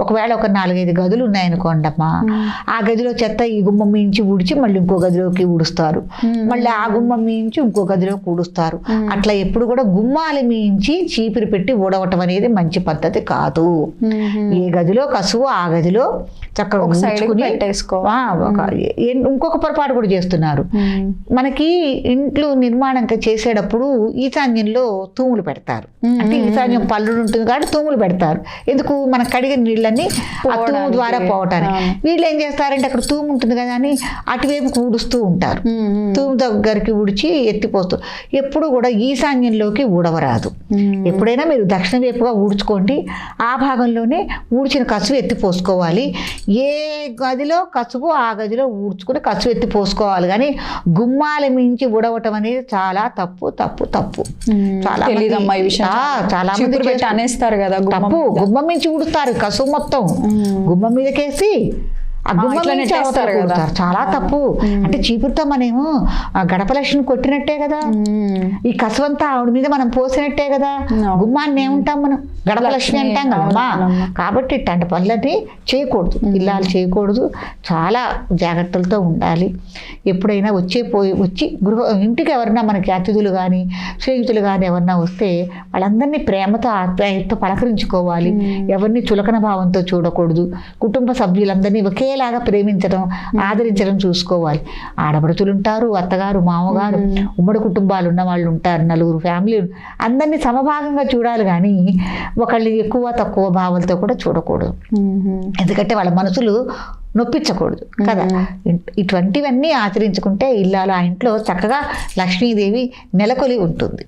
ఒకవేళ ఒక 4-5 గదులు ఉన్నాయనుకోండమ్మా, ఆ గదిలో చెత్త ఈ గుమ్మం మించి ఊడ్చి మళ్ళీ ఇంకో గదిలోకి ఊడుస్తారు, మళ్ళీ ఆ గుమ్మం మించి ఇంకో గదిలోకి ఊడుస్తారు. అట్లా ఎప్పుడు కూడా గుమ్మాలు మించి చీపిరి పెట్టి ఊడవటం అనేది మంచి పద్ధతి కాదు. ఏ గదిలో కసువు ఆ గదిలో చక్కగా ఊడ్చుకుని ఇంకొక పొరపాటు కూడా చేస్తున్నారు. మనకి ఇంట్లో నిర్మాణం చేసేటప్పుడు ఈశాన్యంలో తూములు పెడతారు. అంటే ఈశాన్యం పళ్ళు ఉంటుంది కాబట్టి తూములు పెడతారు. ఎందుకు? మన కడిగిన నీళ్ళని ఆ తూము ద్వారా పోవటానికి. వీళ్ళు ఏం చేస్తారంటే అక్కడ తూము ఉంటుంది కదా అని అటువైపుకి ఊడుస్తూ ఉంటారు. తూము దగ్గరికి ఊడ్చి ఎత్తిపోస్తూ. ఎప్పుడు కూడా ఈశాన్యంలోకి ఊడవరాదు. ఎప్పుడైనా మీరు దక్షిణ వైపుగా ఊడ్చుకోండి, ఆ భాగంలోనే ఊడ్చిన కసువు ఎత్తిపోసుకోవాలి. ఏ గదిలో కసువు ఆ గదిలో ఊడ్చుకుని కసువు ఎత్తిపోసుకోవాలి. కానీ గుమ్మాల మించి ఊడవటం అనేది చాలా తప్పు తప్పు తప్పు. చాలా చాలా మంది అనేస్తారు కదా, తప్పు. గుమ్మం మించి ఊడుస్తారు కసువు మొత్తం గుమ్మం మీదకేసి ఆ గుమ్మం నుంచి ఊడుతారు. చాలా తప్పు. అంటే చీపురుతో మనము గడప లక్ష్మిని కొట్టినట్టే కదా, ఈ కసువంతా ఆవిడ మీద మనం పోసినట్టే కదా. గుమ్మాన్ని ఏముంటాం మనం? గడప లక్ష్మి అంటాం కదమ్మా. కాబట్టి ఇట్లాంటి పనులని చేయకూడదు, ఇల్లాలు చేయకూడదు. చాలా జాగ్రత్తలతో ఉండాలి. ఎప్పుడైనా వచ్చి ఇంటికి ఎవరన్నా మనకి అతిథులు కానీ స్నేహితులు కానీ ఎవరన్నా వస్తే వాళ్ళందరినీ ప్రేమతో ఆప్యాయతతో పలకరించుకోవాలి. ఎవరిని చులకన భావంతో చూడకూడదు. కుటుంబ సభ్యులందరినీ ఒకేలాగా ప్రేమించడం ఆదరించడం చూసుకోవాలి. ఆడపడుచులు ఉంటారు, అత్తగారు మామగారు, ఉమ్మడి కుటుంబాలు ఉన్న వాళ్ళు ఉంటారు, 4 ఫ్యామిలీ, అందరినీ సమభాగంగా చూడాలి. కానీ ఒకళ్ళు ఎక్కువ తక్కువ భావాలతో కూడా చూడకూడదు. ఎందుకంటే వాళ్ళ మనసులు నొప్పించకూడదు కదా. ఇటువంటివన్నీ ఆచరించుకుంటే ఇల్లాలు ఆ ఇంట్లో చక్కగా లక్ష్మీదేవి నెలకొలి ఉంటుంది.